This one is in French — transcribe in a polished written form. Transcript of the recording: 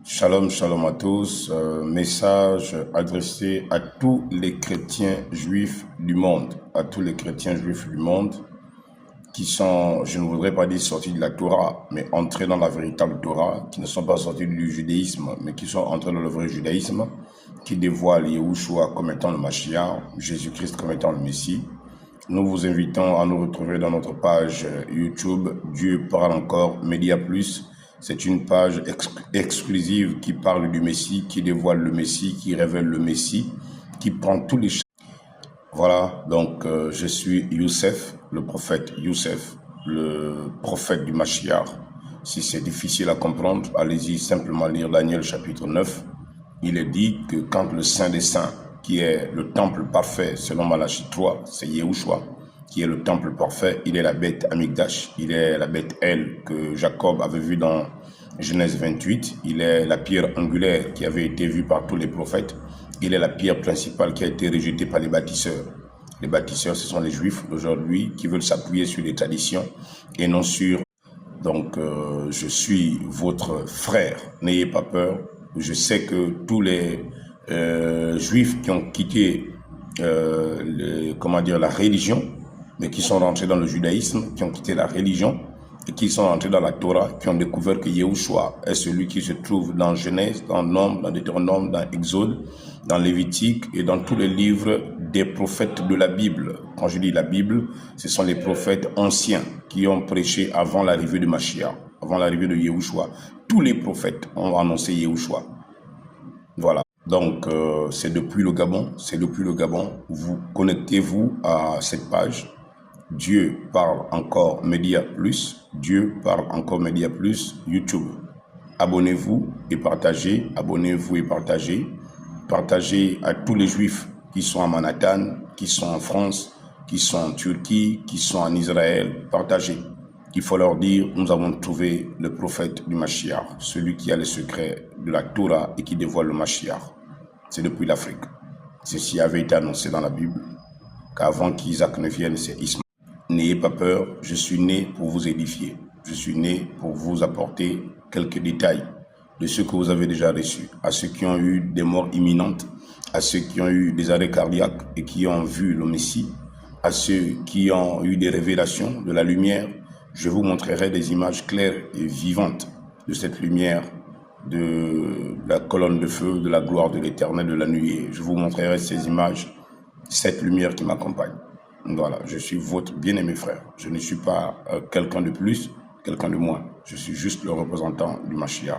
Shalom, shalom à tous. Message adressé à tous les chrétiens juifs du monde, à tous les chrétiens juifs du monde qui sont, je ne voudrais pas dire sortis de la Torah, mais entrés dans la véritable Torah, qui ne sont pas sortis du judaïsme, mais qui sont entrés dans le vrai judaïsme, qui dévoile Yahushua comme étant le Mashiach, Jésus-Christ comme étant le Messie. Nous vous invitons à nous retrouver dans notre page YouTube, Dieu parle encore, Média Plus. C'est une page exclusive qui parle du Messie, qui dévoile le Messie, qui révèle le Messie, qui prend tous les... Voilà, donc je suis Youssef, le prophète Youssef, le prophète du Mashiach. Si c'est difficile à comprendre, allez-y simplement lire Daniel chapitre 9. Il est dit que quand le Saint des Saints, qui est le temple parfait, selon Malachie 3, c'est Yahushua, qui est le temple parfait, il est la bête Amigdash, il est la bête El que Jacob avait vue dans Genèse 28, il est la pierre angulaire qui avait été vue par tous les prophètes, il est la pierre principale qui a été rejetée par les bâtisseurs. Les bâtisseurs, ce sont les Juifs d'aujourd'hui qui veulent s'appuyer sur les traditions et non sur... Donc, je suis votre frère, n'ayez pas peur. Je sais que tous les Juifs qui ont quitté la religion, mais qui sont rentrés dans le judaïsme, qui ont quitté la religion et qui sont rentrés dans la Torah, qui ont découvert que Yahushua est celui qui se trouve dans Genèse, dans Nombre, dans Deutéronome, dans Exode, dans Lévitique et dans tous les livres des prophètes de la Bible. Quand je dis la Bible, ce sont les prophètes anciens qui ont prêché avant l'arrivée de Mashiach, avant l'arrivée de Yahushua. Tous les prophètes ont annoncé Yahushua. Voilà. Donc, c'est depuis le Gabon. Vous connectez-vous à cette page. Dieu parle encore Média Plus. Dieu parle encore Média Plus YouTube. Abonnez-vous et partagez. Abonnez-vous et partagez. Partagez à tous les Juifs qui sont à Manhattan, qui sont en France, qui sont en Turquie, qui sont en Israël. Partagez. Il faut leur dire, nous avons trouvé le prophète du Mashiach, celui qui a les secrets de la Torah et qui dévoile le Mashiach. C'est depuis l'Afrique. Ceci avait été annoncé dans la Bible, qu'avant qu'Isaac ne vienne, c'est Ismaël. N'ayez pas peur, je suis né pour vous édifier. Je suis né pour vous apporter quelques détails de ce que vous avez déjà reçu. À ceux qui ont eu des morts imminentes, à ceux qui ont eu des arrêts cardiaques et qui ont vu le Messie, à ceux qui ont eu des révélations de la lumière, je vous montrerai des images claires et vivantes de cette lumière, de la colonne de feu, de la gloire de l'Éternel, de la nuée. Je vous montrerai ces images, cette lumière qui m'accompagne. Voilà, je suis votre bien-aimé frère. Je ne suis pas quelqu'un de plus, quelqu'un de moins. Je suis juste le représentant du Mashiach.